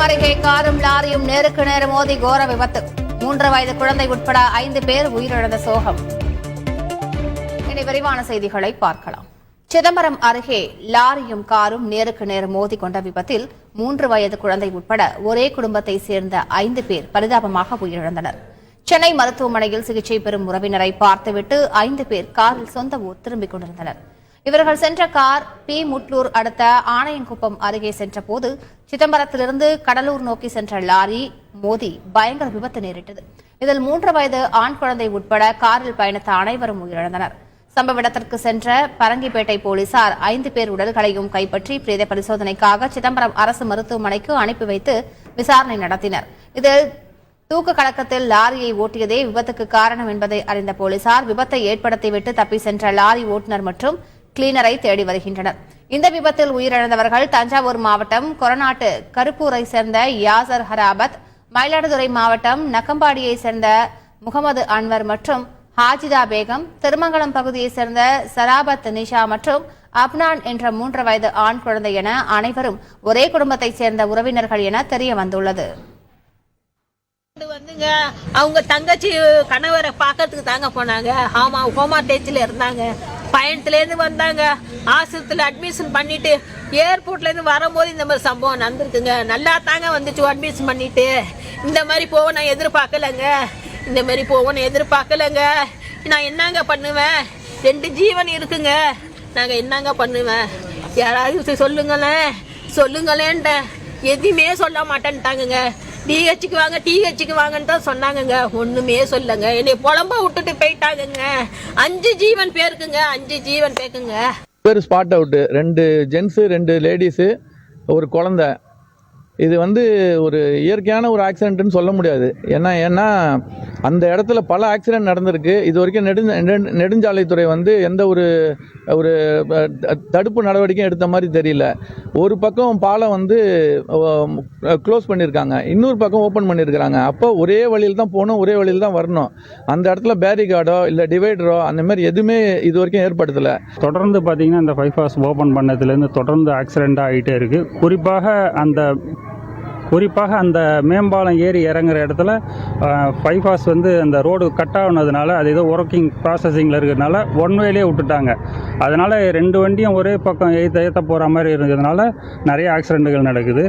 அருகே காரும் லாரியும் நேருக்கு நேர் மோதி கோர விபத்து. 3 வயது குழந்தை உட்பட 5 பேர் உயிரிழந்த சோகம். இனி விரிவான செய்திகளை பார்க்கலாம். சிதம்பரம் அருகே லாரியும் காரும் நேருக்கு நேர் மோதி கொண்ட விபத்தில் 3 வயது குழந்தை உட்பட ஒரே குடும்பத்தை சேர்ந்த 5 பேர் பரிதாபமாக உயிரிழந்தனர். சென்னை மருத்துவமனையில் சிகிச்சை பெறும் உறவினரை பார்த்துவிட்டு 5 பேர் காரில் சொந்த ஊர் திரும்பிக் கொண்டிருந்தனர். இவர்கள் சென்ற கார் பி. முட்லூர் அடுத்த ஆணையங்குப்பம் அருகே சென்றபோது சிதம்பரத்திலிருந்து கடலூர் நோக்கி சென்ற லாரி மோதி பயங்கர விபத்து நேரிட்டது. இதில் 3 வயது ஆண் குழந்தை உட்பட காரில் பயணித்த அனைவரும் உயிரிழந்தனர். சம்பவ இடத்திற்கு சென்ற பரங்கிப்பேட்டை போலீசார் 5 பேர் உடல்களையும் கைப்பற்றி பிரேத பரிசோதனைக்காக சிதம்பரம் அரசு மருத்துவமனைக்கு அனுப்பி வைத்து விசாரணை நடத்தினர். இதில் தூக்க கலக்கத்தில் லாரியை ஓட்டியதே விபத்துக்கு காரணம் என்பதை அறிந்த போலீசார் விபத்தை ஏற்படுத்திவிட்டு தப்பி சென்ற லாரி ஓட்டுநர் மற்றும் கிளீனரை தேடி வருகின்றனர். இந்த விபத்தில் உயிரிழந்தவர்கள் தஞ்சாவூர் மாவட்டம் கொரநாட்டு கருப்பூரை சேர்ந்த யாசர் ஹராபத், மயிலாடுதுறை மாவட்டம் நக்கம்பாடியை சேர்ந்த முகமது அன்வர் மற்றும் ஹாஜிதா பேகம், திருமங்கலம் பகுதியை சேர்ந்த சராபத் நிஷா மற்றும் அப்னான் என்ற 3 வயது ஆண் குழந்தை என அனைவரும் ஒரே குடும்பத்தைச் சேர்ந்த உறவினர்கள் என தெரிய வந்துள்ளது. வந்துங்க அவங்க தங்கச்சி கணவரை பார்க்கறதுக்கு தாங்க போனாங்க. ஆமா, கோமா டேச்சில் இருந்தாங்க. பயணத்துலேருந்து வந்தாங்க. ஆஸ்பத்திரியில் அட்மிஷன் பண்ணிட்டு ஏர்போர்ட்லேருந்து வரும்போது இந்த மாதிரி சம்பவம் நடந்திருக்குங்க. நல்லா தாங்க வந்துச்சு அட்மிஷன் பண்ணிட்டு. இந்த மாதிரி போக நான் எதிர்பார்க்கலங்க. நான் என்னங்க பண்ணுவேன்? 2 ஜீவன் இருக்குங்க. நாங்கள் என்னங்க பண்ணுவேன்? யாராவது சொல்லுங்களேன்ட்ட எதுவுமே சொல்ல மாட்டேன்ட்டாங்க. டிஹெச்சுக்கு வாங்கன்னு தான் சொன்னாங்கங்க. ஒண்ணுமே சொல்லங்க. என்னை புலம்ப விட்டுட்டு போயிட்டாங்கங்க. 5 ஜீவன் பேருக்குங்க. 5 ஜீவன் பேருக்குங்க. பேர் ஸ்பாட் அவுட்டு. 2 ஜென்ஸு 2 லேடிஸு ஒரு குழந்தை. இது ஒரு இயற்கையான ஒரு ஆக்சிடென்ட்னு சொல்ல முடியாது. ஏன்னா அந்த இடத்துல பல ஆக்சிடென்ட் நடந்திருக்கு. இது வரைக்கும் நெடுஞ்சாலைத்துறை எந்த ஒரு தடுப்பு நடவடிக்கையும் எடுத்த மாதிரி தெரியல. ஒரு பக்கம் பாலம் க்ளோஸ் பண்ணியிருக்காங்க, இன்னொரு பக்கம் ஓப்பன் பண்ணியிருக்கிறாங்க. அப்போ ஒரே வழியில் தான் போகணும், ஒரே வழியில் தான் வரணும். அந்த இடத்துல பேரிகார்டோ இல்லை டிவைடரோ அந்த மாதிரி எதுவுமே இது வரைக்கும் ஏற்படுத்தலை. தொடர்ந்து பார்த்தீங்கன்னா இந்த பைபாஸ் ஓப்பன் பண்ணதுலேருந்து தொடர்ந்து ஆக்சிடெண்ட் ஆகிட்டே இருக்குது. குறிப்பாக அந்த மேம்பாலம் ஏறி இறங்குற இடத்துல பைபாஸ் அந்த ரோடு கட் ஆனதுனால அது ஏதோ ஒர்க்கிங் ப்ராசஸிங்கில் இருக்கிறதுனால ஒன் வேலே விட்டுட்டாங்க. அதனால் 2 வண்டியும் ஒரே பக்கம் ஏற்ற போகிற மாதிரி இருக்கிறதுனால நிறைய ஆக்சிடெண்ட்டுகள் நடக்குது.